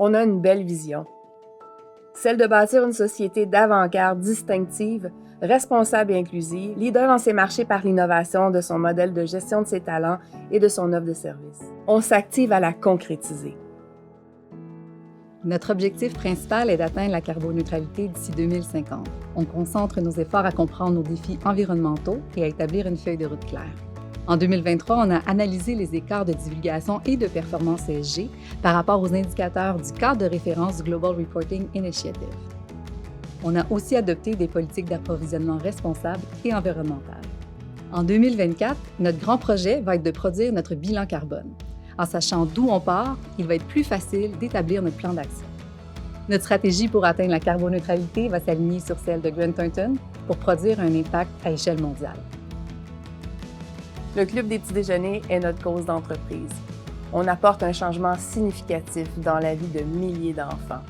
On a une belle vision. Celle de bâtir une société d'avant-garde distinctive, responsable et inclusive, leader dans ses marchés par l'innovation de son modèle de gestion de ses talents et de son offre de services. On s'active à la concrétiser. Notre objectif principal est d'atteindre la carboneutralité d'ici 2050. On concentre nos efforts à comprendre nos défis environnementaux et à établir une feuille de route claire. En 2023, on a analysé les écarts de divulgation et de performance ESG par rapport aux indicateurs du cadre de référence du Global Reporting Initiative. On a aussi adopté des politiques d'approvisionnement responsables et environnementales. En 2024, notre grand projet va être de produire notre bilan carbone. En sachant d'où on part, il va être plus facile d'établir notre plan d'action. Notre stratégie pour atteindre la carboneutralité va s'aligner sur celle de Grant Thornton pour produire un impact à échelle mondiale. Le Club des petits déjeuners est notre cause d'entreprise. On apporte un changement significatif dans la vie de milliers d'enfants.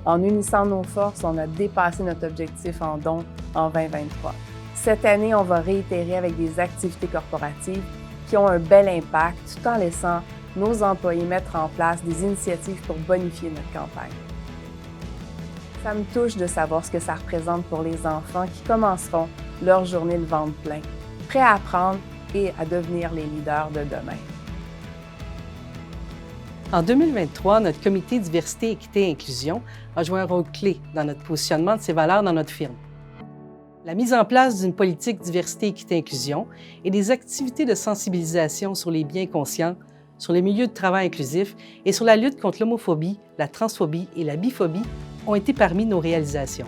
En unissant nos forces, on a dépassé notre objectif en dons en 2023. Cette année, on va réitérer avec des activités corporatives qui ont un bel impact tout en laissant nos employés mettre en place des initiatives pour bonifier notre campagne. Ça me touche de savoir ce que ça représente pour les enfants qui commenceront leur journée le ventre plein, prêts à apprendre et à devenir les leaders de demain. En 2023, notre comité Diversité, Équité et Inclusion a joué un rôle clé dans notre positionnement de ces valeurs dans notre firme. La mise en place d'une politique diversité, équité, inclusion et des activités de sensibilisation sur les biens conscients, sur les milieux de travail inclusifs et sur la lutte contre l'homophobie, la transphobie et la biphobie ont été parmi nos réalisations.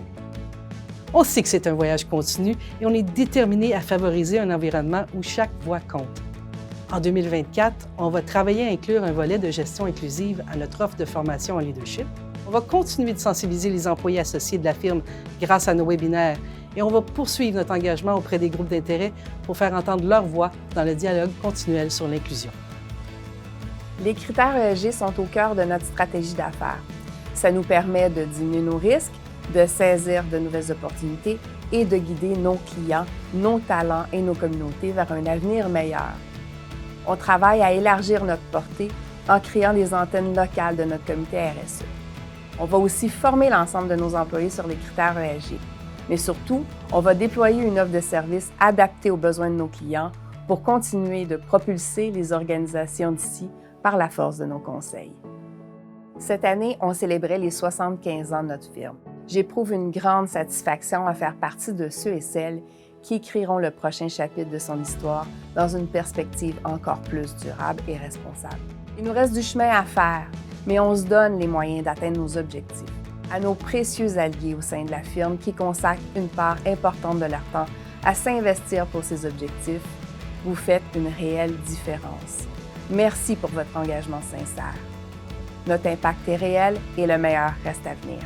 On sait que c'est un voyage continu et on est déterminé à favoriser un environnement où chaque voix compte. En 2024, on va travailler à inclure un volet de gestion inclusive à notre offre de formation en leadership. On va continuer de sensibiliser les employés associés de la firme grâce à nos webinaires et on va poursuivre notre engagement auprès des groupes d'intérêt pour faire entendre leur voix dans le dialogue continuel sur l'inclusion. Les critères ESG sont au cœur de notre stratégie d'affaires. Ça nous permet de diminuer nos risques, de saisir de nouvelles opportunités et de guider nos clients, nos talents et nos communautés vers un avenir meilleur. On travaille à élargir notre portée en créant des antennes locales de notre comité RSE. On va aussi former l'ensemble de nos employés sur les critères ESG. Mais surtout, on va déployer une offre de services adaptée aux besoins de nos clients pour continuer de propulser les organisations d'ici par la force de nos conseils. Cette année, on célébrait les 75 ans de notre firme. J'éprouve une grande satisfaction à faire partie de ceux et celles qui écriront le prochain chapitre de son histoire dans une perspective encore plus durable et responsable. Il nous reste du chemin à faire, mais on se donne les moyens d'atteindre nos objectifs. À nos précieux alliés au sein de la firme qui consacrent une part importante de leur temps à s'investir pour ces objectifs, vous faites une réelle différence. Merci pour votre engagement sincère. Notre impact est réel et le meilleur reste à venir.